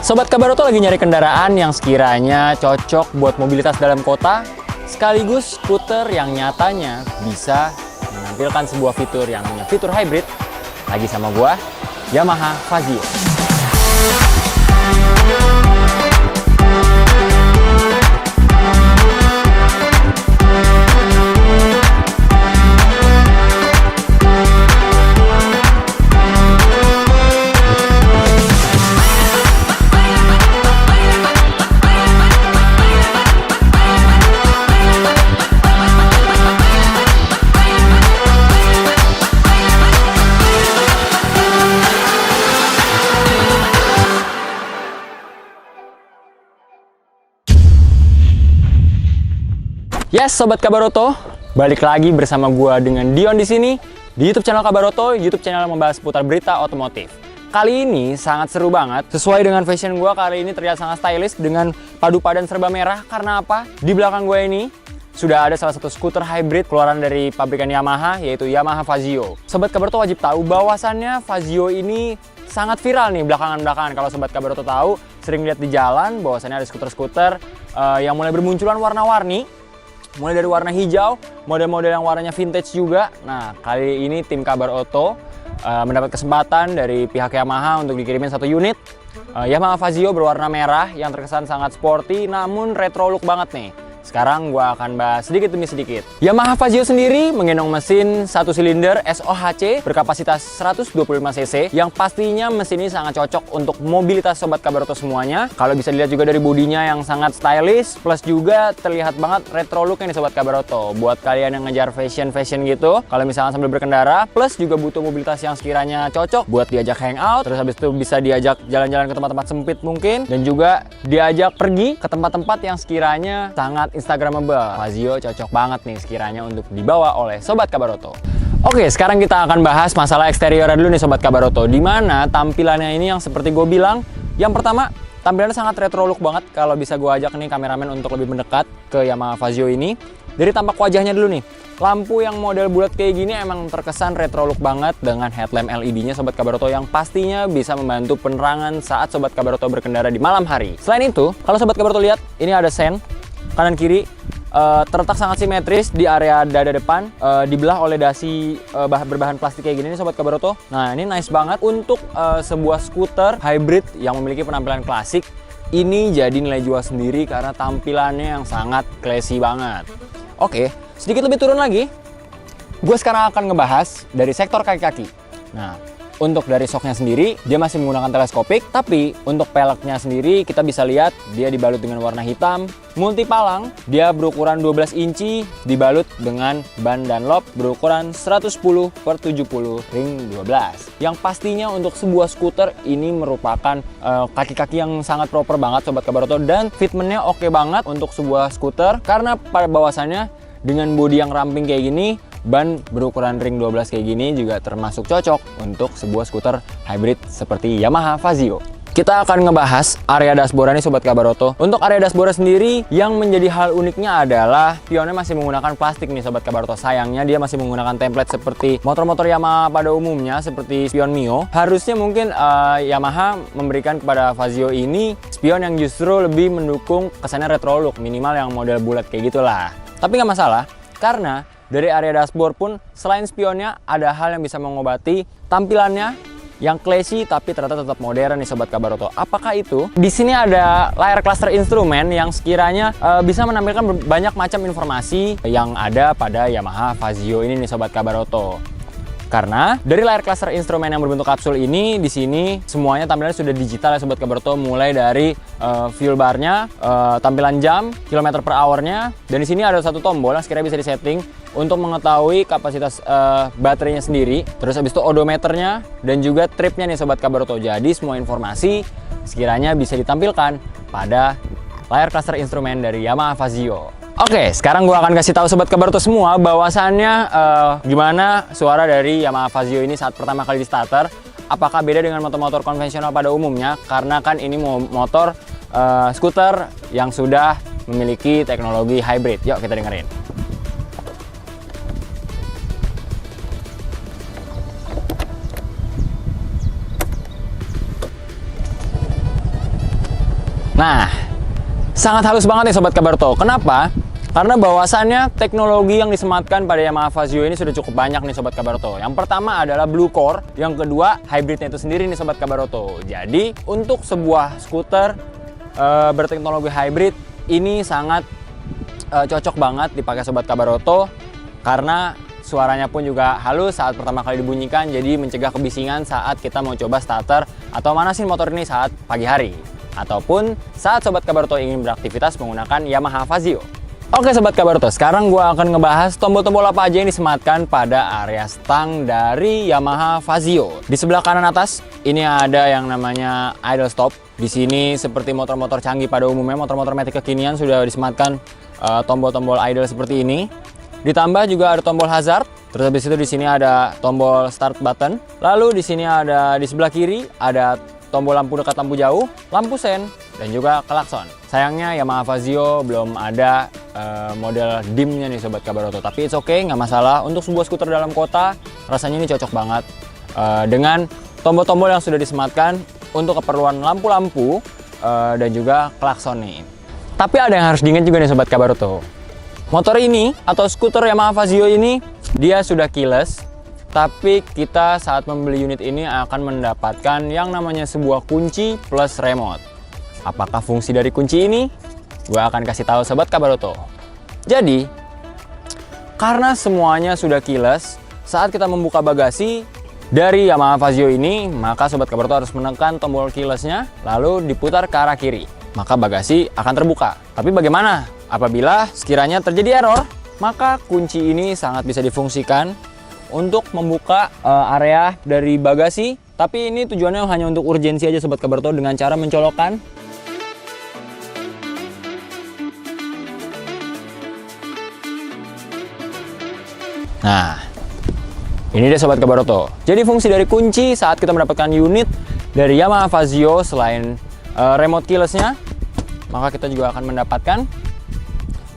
Sobat Kabaroto lagi nyari kendaraan yang sekiranya cocok buat mobilitas dalam kota, sekaligus skuter yang nyatanya bisa menampilkan sebuah fitur yang punya fitur hybrid. Lagi sama gua, Yamaha Fazio. Yes, Sobat Kabaroto, balik lagi bersama gua dengan Dion di sini di YouTube channel Kabaroto, YouTube channel yang membahas seputar berita otomotif. Kali ini sangat seru banget, sesuai dengan fashion gua kali ini terlihat sangat stylish dengan padu padan serba merah. Karena apa? Di belakang gua ini sudah ada salah satu skuter hybrid keluaran dari pabrikan Yamaha, yaitu Yamaha Fazio. Sobat Kabaroto wajib tahu bahwasannya Fazio ini sangat viral nih belakangan-belakangan. Kalau Sobat Kabaroto tahu, sering lihat di jalan bahwasannya ada skuter-skuter yang mulai bermunculan warna-warni. Mulai dari warna hijau, model-model yang warnanya vintage juga. Nah, kali ini tim Kabaroto mendapat kesempatan dari pihak Yamaha untuk dikirimin satu unit Yamaha Fazio berwarna merah yang terkesan sangat sporty namun retro look banget nih. Sekarang gua akan bahas sedikit demi sedikit. Yamaha Fazio sendiri menggendong mesin 1 silinder SOHC berkapasitas 125 cc yang pastinya mesin ini sangat cocok untuk mobilitas Sobat Kabaroto semuanya. Kalau bisa dilihat juga dari bodinya yang sangat stylish, plus juga terlihat banget retro looknya nih Sobat Kabaroto. Buat kalian yang ngejar fashion gitu, kalau misalnya sambil berkendara, plus juga butuh mobilitas yang sekiranya cocok buat diajak hangout, terus habis itu bisa diajak jalan-jalan ke tempat-tempat sempit mungkin, dan juga diajak pergi ke tempat-tempat yang sekiranya sangat Instagramable. Fazio cocok banget nih sekiranya untuk dibawa oleh Sobat Kabaroto. Oke, sekarang kita akan bahas masalah eksteriornya dulu nih Sobat Kabaroto. Dimana tampilannya ini yang seperti gue bilang, yang pertama tampilannya sangat retro look banget. Kalau bisa gue ajak nih kameramen untuk lebih mendekat ke Yamaha Fazio ini. Dari tampak wajahnya dulu nih. Lampu yang model bulat kayak gini emang terkesan retro look banget dengan headlamp LED-nya Sobat Kabaroto yang pastinya bisa membantu penerangan saat Sobat Kabaroto berkendara di malam hari. Selain itu, kalau Sobat Kabaroto lihat, ini ada sen kanan kiri terletak sangat simetris di area dada depan, dibelah oleh dasi berbahan plastik kayak gini nih Sobat Kabaroto. Nah, ini nice banget untuk sebuah skuter hybrid yang memiliki penampilan klasik. Ini jadi nilai jual sendiri karena tampilannya yang sangat classy banget. Oke, sedikit lebih turun lagi, gue sekarang akan ngebahas dari sektor kaki-kaki. Nah, untuk dari shocknya sendiri, dia masih menggunakan teleskopik, tapi untuk peleknya sendiri kita bisa lihat dia dibalut dengan warna hitam, multi palang, dia berukuran 12 inci, dibalut dengan ban Dunlop berukuran 110/70 ring 12. Yang pastinya untuk sebuah skuter ini merupakan kaki-kaki yang sangat proper banget Sobat Kabaroto, dan fitmentnya oke banget untuk sebuah skuter karena pada bahwasannya dengan bodi yang ramping kayak gini, ban berukuran ring 12 kayak gini juga termasuk cocok untuk sebuah skuter hybrid seperti Yamaha Fazio. Kita akan ngebahas area dashboard nih Sobat Kabaroto. Untuk area dashboard sendiri yang menjadi hal uniknya adalah spionnya masih menggunakan plastik nih Sobat Kabaroto. Sayangnya dia masih menggunakan template seperti motor-motor Yamaha pada umumnya seperti spion Mio. Harusnya mungkin Yamaha memberikan kepada Fazio ini spion yang justru lebih mendukung kesannya retro look, minimal yang model bulat kayak gitulah. Tapi nggak masalah karena dari area dashboard pun selain spionnya ada hal yang bisa mengobati tampilannya yang classy tapi ternyata tetap modern nih Sobat Kabaroto. Apakah itu? Di sini ada layar cluster instrumen yang sekiranya bisa menampilkan banyak macam informasi yang ada pada Yamaha Fazio ini nih Sobat Kabaroto. Karena dari layar cluster instrumen yang berbentuk kapsul ini, di sini semuanya tampilannya sudah digital ya Sobat Kabaroto, mulai dari fuel barnya, tampilan jam, kilometer per hour-nya, dan di sini ada satu tombol yang sekiranya bisa disetting untuk mengetahui kapasitas baterainya sendiri, terus habis itu odometernya dan juga tripnya nih Sobat Kabaroto. Jadi semua informasi sekiranya bisa ditampilkan pada layar cluster instrumen dari Yamaha Fazio. Oke, sekarang gue akan kasih tahu Sobat Kabaroto semua bahwasannya gimana suara dari Yamaha Fazio ini saat pertama kali di starter. Apakah beda dengan motor-motor konvensional pada umumnya? Karena kan ini motor skuter yang sudah memiliki teknologi hybrid. Yuk kita dengerin. Nah, sangat halus banget nih Sobat Kabaroto. Kenapa? Karena bahwasannya teknologi yang disematkan pada Yamaha Fazio ini sudah cukup banyak nih Sobat Kabaroto. Yang pertama adalah Blue Core, yang kedua hybridnya itu sendiri nih Sobat Kabaroto. Jadi untuk sebuah skuter berteknologi hybrid ini sangat cocok banget dipakai Sobat Kabaroto karena suaranya pun juga halus saat pertama kali dibunyikan, jadi mencegah kebisingan saat kita mau coba starter atau manasin motor ini saat pagi hari ataupun saat Sobat Kabaroto ingin beraktivitas menggunakan Yamaha Fazio. Oke Sobat Kabaroto, sekarang gue akan ngebahas tombol-tombol apa aja yang disematkan pada area stang dari Yamaha Fazio. Di sebelah kanan atas, ini ada yang namanya idle stop. Di sini seperti motor-motor canggih pada umumnya, motor-motor matic kekinian sudah disematkan tombol-tombol idle seperti ini. Ditambah juga ada tombol hazard. Terus habis itu di sini ada tombol start button. Lalu di sini ada di sebelah kiri ada tombol lampu dekat, lampu jauh, lampu sen, dan juga klakson. Sayangnya Yamaha Fazio belum ada model dimnya nih Sobat Kabaroto, tapi it's okay, nggak masalah. Untuk sebuah skuter dalam kota, rasanya ini cocok banget dengan tombol-tombol yang sudah disematkan untuk keperluan lampu-lampu dan juga klakson nih. Tapi ada yang harus diingat juga nih Sobat Kabaroto. Motor ini atau skuter Yamaha Fazio ini dia sudah keyless, tapi kita saat membeli unit ini akan mendapatkan yang namanya sebuah kunci plus remote. Apakah fungsi dari kunci ini? Gue akan kasih tahu Sobat Kabaroto. Jadi, karena semuanya sudah keyless, saat kita membuka bagasi dari Yamaha Fazio ini, maka Sobat Kabaroto harus menekan tombol keylessnya, lalu diputar ke arah kiri. Maka bagasi akan terbuka. Tapi bagaimana apabila sekiranya terjadi error? Maka kunci ini sangat bisa difungsikan untuk membuka area dari bagasi. Tapi ini tujuannya hanya untuk urgensi aja Sobat Kabaroto dengan cara mencolokkan. Nah, ini dia Sobat Kabaroto. Jadi fungsi dari kunci saat kita mendapatkan unit dari Yamaha Fazio selain remote keylessnya, maka kita juga akan mendapatkan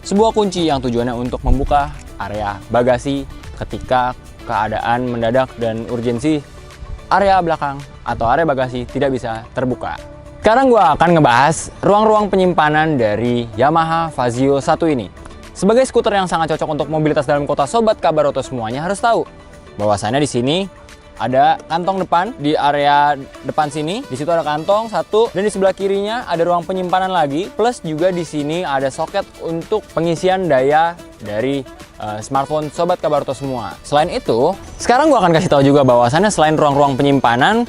sebuah kunci yang tujuannya untuk membuka area bagasi ketika keadaan mendadak dan urgensi area belakang atau area bagasi tidak bisa terbuka. Sekarang gue akan ngebahas ruang-ruang penyimpanan dari Yamaha Fazio 1 ini. Sebagai skuter yang sangat cocok untuk mobilitas dalam kota, Sobat Kabaroto semuanya harus tahu bahwasannya di sini ada kantong depan di area depan sini. Di situ ada kantong satu, dan di sebelah kirinya ada ruang penyimpanan lagi. Plus juga di sini ada soket untuk pengisian daya dari smartphone Sobat Kabaroto semua. Selain itu, sekarang gua akan kasih tahu juga bahwasannya selain ruang-ruang penyimpanan,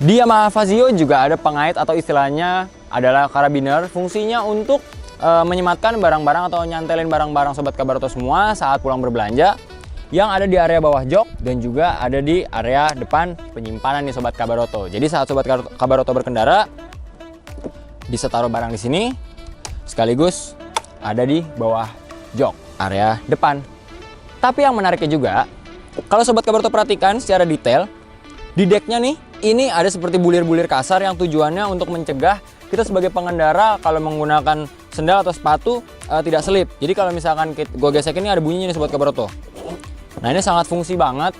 di Yamaha Fazio juga ada pengait atau istilahnya adalah karabiner. Fungsinya untuk menyematkan barang-barang atau nyantelin barang-barang Sobat Kabaroto semua saat pulang berbelanja, yang ada di area bawah jok dan juga ada di area depan penyimpanan nih Sobat Kabaroto. Jadi saat Sobat Kabaroto berkendara bisa taruh barang di sini, sekaligus ada di bawah jok area depan. Tapi yang menariknya juga, kalau Sobat Kabaroto perhatikan secara detail, di decknya nih ini ada seperti bulir-bulir kasar yang tujuannya untuk mencegah kita sebagai pengendara kalau menggunakan sendal atau sepatu tidak selip. Jadi kalau misalkan gue gesek ini ada bunyinya nih Sobat Kabaroto. Nah ini sangat fungsi banget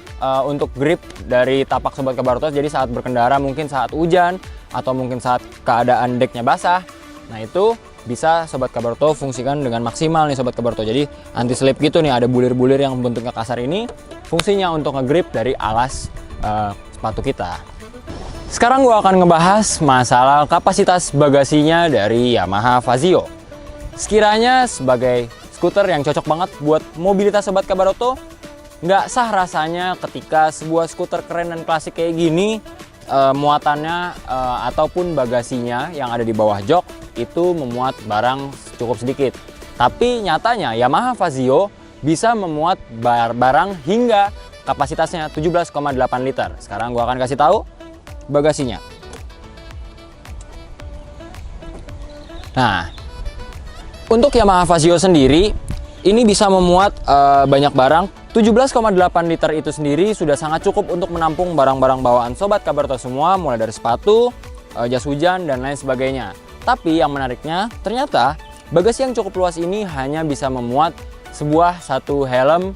untuk grip dari tapak Sobat Kabaroto. Jadi saat berkendara, mungkin saat hujan atau mungkin saat keadaan decknya basah, nah itu bisa Sobat Kabaroto fungsikan dengan maksimal nih Sobat Kabaroto. Jadi anti slip gitu nih, ada bulir-bulir yang bentuknya kasar ini, fungsinya untuk ngegrip dari alas sepatu kita. Sekarang gue akan ngebahas masalah kapasitas bagasinya dari Yamaha Fazio. Sekiranya sebagai skuter yang cocok banget buat mobilitas Sobat Kabaroto, nggak sah rasanya ketika sebuah skuter keren dan klasik kayak gini muatannya ataupun bagasinya yang ada di bawah jok itu memuat barang cukup sedikit. Tapi nyatanya Yamaha Fazio bisa memuat barang hingga kapasitasnya 17,8 liter. Sekarang gua akan kasih tahu bagasinya. Nah, untuk Yamaha Fazio sendiri ini bisa memuat banyak barang. 17,8 liter itu sendiri sudah sangat cukup untuk menampung barang-barang bawaan Sobat Kabaroto semua, mulai dari sepatu, jas hujan, dan lain sebagainya. Tapi yang menariknya, ternyata bagasi yang cukup luas ini hanya bisa memuat satu helm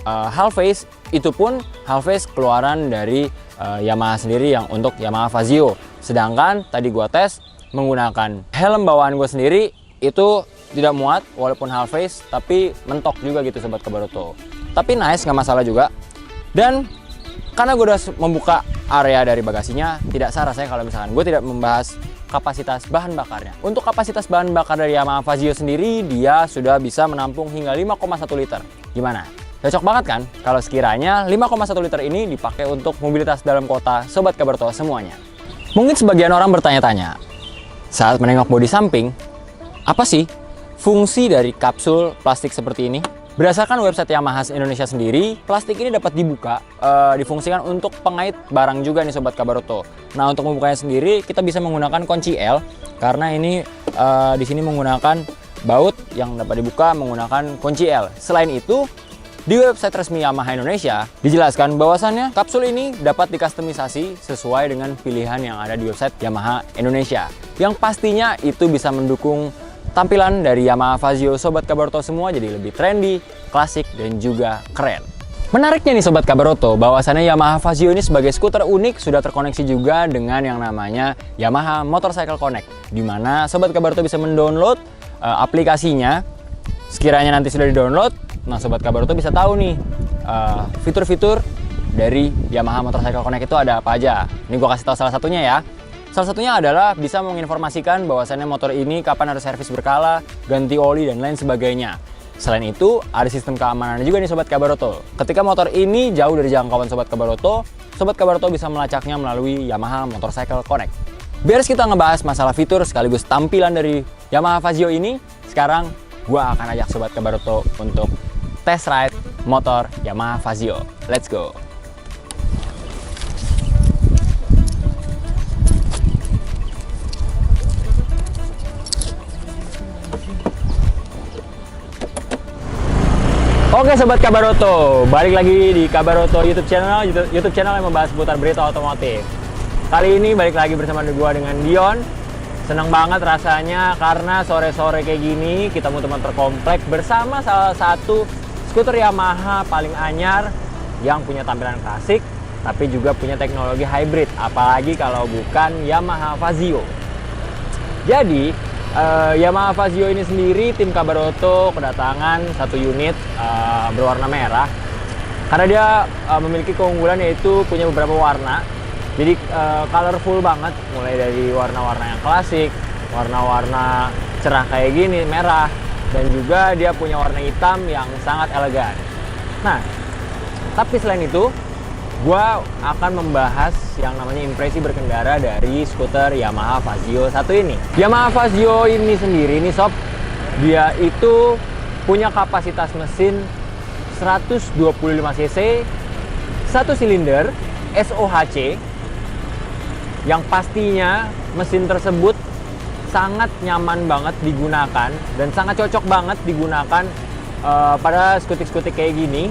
half face. Itu pun half face keluaran dari Yamaha sendiri yang untuk Yamaha Fazio. Sedangkan tadi gua tes, menggunakan helm bawaan gue sendiri itu tidak muat, walaupun half face, tapi mentok juga gitu Sobat Kabaroto. Tapi nice, nggak masalah juga. Dan karena gue udah membuka area dari bagasinya, tidak sah rasanya kalau misalkan gue tidak membahas kapasitas bahan bakarnya. Untuk kapasitas bahan bakar dari Yamaha Fazio sendiri, dia sudah bisa menampung hingga 5,1 liter. Gimana? Cocok banget kan? Kalau sekiranya 5,1 liter ini dipakai untuk mobilitas dalam kota Sobat Kabaroto semuanya. Mungkin sebagian orang bertanya-tanya, saat menengok bodi samping, apa sih fungsi dari kapsul plastik seperti ini? Berdasarkan website Yamaha Indonesia sendiri, plastik ini dapat dibuka, difungsikan untuk pengait barang juga nih Sobat Kabaroto. Nah, untuk membukanya sendiri kita bisa menggunakan kunci L karena ini di sini menggunakan baut yang dapat dibuka menggunakan kunci L. Selain itu, di website resmi Yamaha Indonesia dijelaskan bahwasannya kapsul ini dapat dikustomisasi sesuai dengan pilihan yang ada di website Yamaha Indonesia. Yang pastinya itu bisa mendukung tampilan dari Yamaha Fazio Sobat Kabaroto semua jadi lebih trendy, klasik, dan juga keren. Menariknya nih Sobat Kabaroto, bahwasannya Yamaha Fazio ini sebagai skuter unik sudah terkoneksi juga dengan yang namanya Yamaha Motorcycle Connect, di mana Sobat Kabaroto bisa mendownload aplikasinya. Sekiranya nanti sudah di-download, nah Sobat Kabaroto bisa tahu nih fitur-fitur dari Yamaha Motorcycle Connect itu ada apa aja. Ini gue kasih tahu salah satunya ya. Salah satunya adalah bisa menginformasikan bahwasannya motor ini kapan harus servis berkala, ganti oli, dan lain sebagainya. Selain itu, ada sistem keamanan juga nih Sobat Kabaroto. Ketika motor ini jauh dari jangkauan Sobat Kabaroto bisa melacaknya melalui Yamaha Motorcycle Connect. Biar kita ngebahas masalah fitur sekaligus tampilan dari Yamaha Fazio ini, sekarang gua akan ajak Sobat Kabaroto untuk test ride motor Yamaha Fazio. Let's go! Oke Sobat Kabaroto, balik lagi di Kabaroto YouTube channel yang membahas seputar berita otomotif. Kali ini balik lagi bersama gua dengan Dion. Seneng banget rasanya karena sore-sore kayak gini kita muter-muter komplek bersama salah satu skuter Yamaha paling anyar yang punya tampilan klasik tapi juga punya teknologi hybrid, apalagi kalau bukan Yamaha Fazio. Jadi Yamaha Fazio ini sendiri tim Kabaroto kedatangan satu unit berwarna merah karena dia memiliki keunggulan yaitu punya beberapa warna. Jadi colorful banget, mulai dari warna-warna yang klasik, warna-warna cerah kayak gini merah, dan juga dia punya warna hitam yang sangat elegan. Nah, tapi selain itu gue akan membahas yang namanya impresi berkendara dari skuter Yamaha Fazio satu ini. Yamaha Fazio ini sendiri nih sob, dia itu punya kapasitas mesin 125 cc, 1 silinder SOHC, yang pastinya mesin tersebut sangat nyaman banget digunakan dan sangat cocok banget digunakan pada skutik-skutik kayak gini.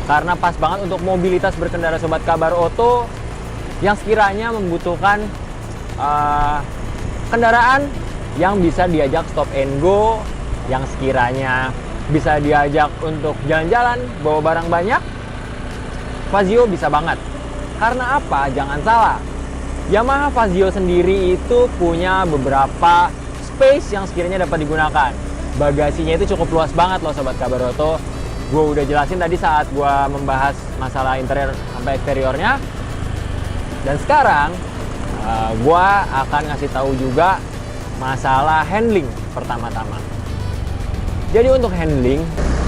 Karena pas banget untuk mobilitas berkendara Sobat Kabaroto yang sekiranya membutuhkan kendaraan yang bisa diajak stop and go, yang sekiranya bisa diajak untuk jalan-jalan, bawa barang banyak, Fazio bisa banget. Karena apa? Jangan salah, Yamaha Fazio sendiri itu punya beberapa space yang sekiranya dapat digunakan. Bagasinya itu cukup luas banget loh Sobat Kabaroto. Gue udah jelasin tadi saat gue membahas masalah interior sampai eksteriornya. Dan sekarang gue akan ngasih tahu juga masalah handling pertama-tama. Jadi untuk handling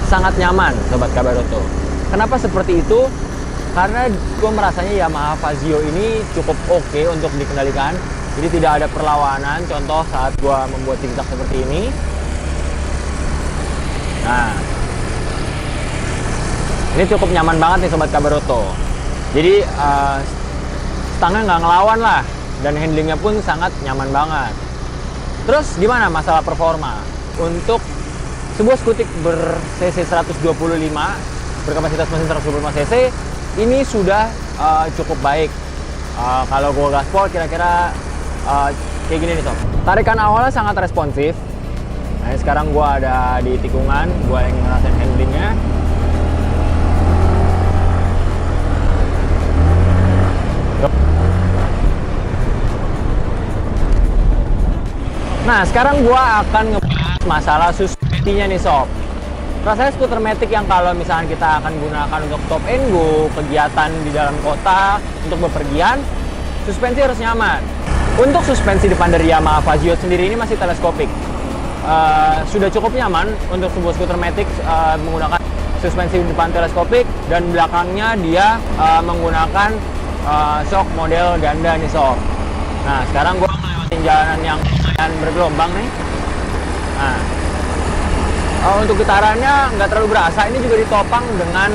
sangat nyaman Sobat Kabaroto. Kenapa seperti itu? Karena gue merasanya Yamaha Fazio ini cukup oke untuk dikendalikan. Jadi tidak ada perlawanan. Contoh saat gue membuat zigzag seperti ini. Nah, ini cukup nyaman banget nih Sobat Kabaroto. Jadi stangnya nggak ngelawan lah, dan handlingnya pun sangat nyaman banget. Terus gimana masalah performa? Untuk sebuah skutik ber-cc 125, berkapasitas mesin 125 cc, ini sudah cukup baik. Kalau gue gaspol kira-kira kayak gini nih Sob. Tarikan awalnya sangat responsif. Nah, sekarang gue ada di tikungan, gue yang ngerasain handlingnya. Nah, sekarang gua akan ngebahas masalah suspensinya nih sob. Rasanya skuter matic yang kalau misalnya kita akan gunakan untuk stop and go, kegiatan di dalam kota, untuk bepergian, suspensi harus nyaman. Untuk suspensi depan dari Yamaha Fazio sendiri ini masih teleskopik. Sudah cukup nyaman untuk sebuah skuter matic menggunakan suspensi depan teleskopik, dan belakangnya dia menggunakan shock model ganda nih sob. Nah, sekarang gua ngelewatin jalanan yang bergelombang nih. Nah, untuk getarannya nggak terlalu berasa. Ini juga ditopang dengan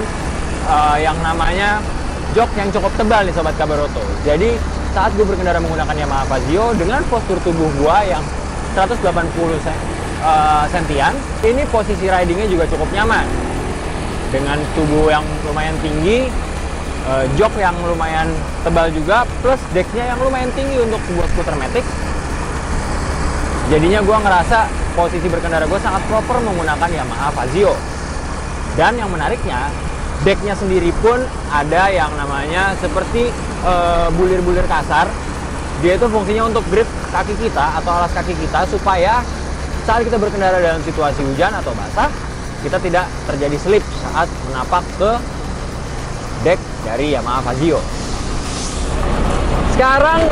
yang namanya jok yang cukup tebal nih sobat Kabaroto. Jadi saat gue berkendara menggunakan Yamaha Fazio dengan postur tubuh gue yang 180 sentian, ini posisi ridingnya juga cukup nyaman. Dengan tubuh yang lumayan tinggi, jok yang lumayan tebal juga, plus decknya yang lumayan tinggi untuk sebuah skuter matic. Jadinya gue ngerasa posisi berkendara gue sangat proper menggunakan Yamaha Fazio. Dan yang menariknya, decknya sendiri pun ada yang namanya seperti bulir-bulir kasar. Dia itu fungsinya untuk grip kaki kita atau alas kaki kita, supaya saat kita berkendara dalam situasi hujan atau basah, kita tidak terjadi slip saat menapak ke deck dari Yamaha Fazio. Sekarang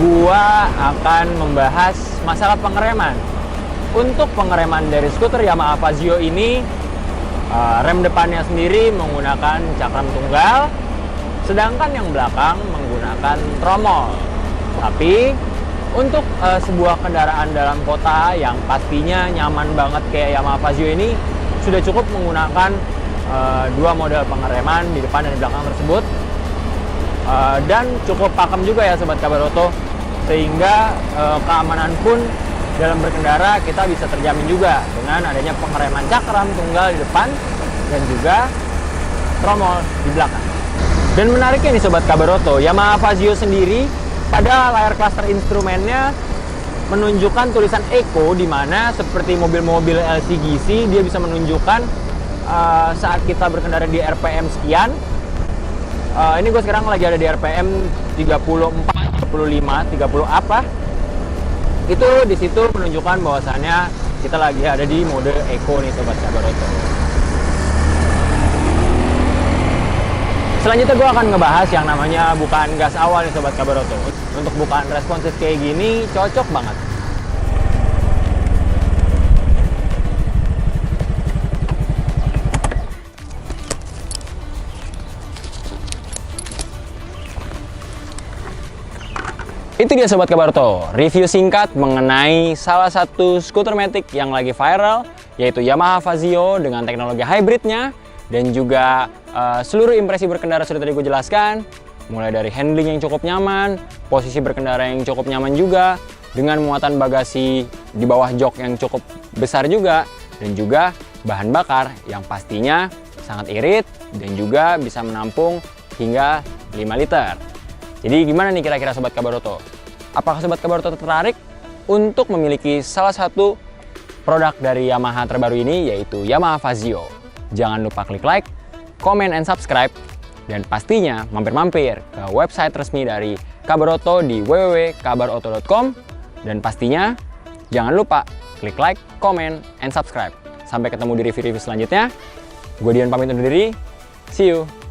gua akan membahas masalah pengereman. Untuk pengereman dari skuter Yamaha Fazio ini, rem depannya sendiri menggunakan cakram tunggal, sedangkan yang belakang menggunakan tromol. Tapi untuk sebuah kendaraan dalam kota yang pastinya nyaman banget kayak Yamaha Fazio ini, sudah cukup menggunakan dua model pengereman di depan dan di belakang tersebut. Dan cukup pakem juga ya sobat Kabaroto, sehingga keamanan pun dalam berkendara kita bisa terjamin juga dengan adanya pengereman cakram tunggal di depan dan juga tromol di belakang. Dan menariknya nih sobat Kabaroto, Yamaha Fazio sendiri pada layar cluster instrumennya menunjukkan tulisan Eco, di mana seperti mobil-mobil LCGC dia bisa menunjukkan saat kita berkendara di RPM sekian. Ini gue sekarang lagi ada di RPM 34, 35, 30 apa? Itu di situ menunjukkan bahwasannya kita lagi ada di mode Eco nih sobat Kabaroto. Selanjutnya gue akan ngebahas yang namanya bukaan gas awal nih sobat Kabaroto. Untuk bukaan responsif kayak gini cocok banget. Itu dia sobat Kabaroto, review singkat mengenai salah satu skuter matic yang lagi viral, yaitu Yamaha Fazio dengan teknologi hybridnya, dan juga seluruh impresi berkendara sudah tadi gue jelaskan, mulai dari handling yang cukup nyaman, posisi berkendara yang cukup nyaman juga, dengan muatan bagasi di bawah jok yang cukup besar juga, dan juga bahan bakar yang pastinya sangat irit dan juga bisa menampung hingga 5 liter. Jadi gimana nih kira-kira sobat Kabaroto? Apakah sobat Kabaroto tertarik untuk memiliki salah satu produk dari Yamaha terbaru ini, yaitu Yamaha Fazio? Jangan lupa klik like, comment, and subscribe. Dan pastinya mampir-mampir ke website resmi dari Kabaroto di www.kabaroto.com. Dan pastinya jangan lupa klik like, comment, and subscribe. Sampai ketemu di review-review selanjutnya. Gue Dion pamit undur diri. See you!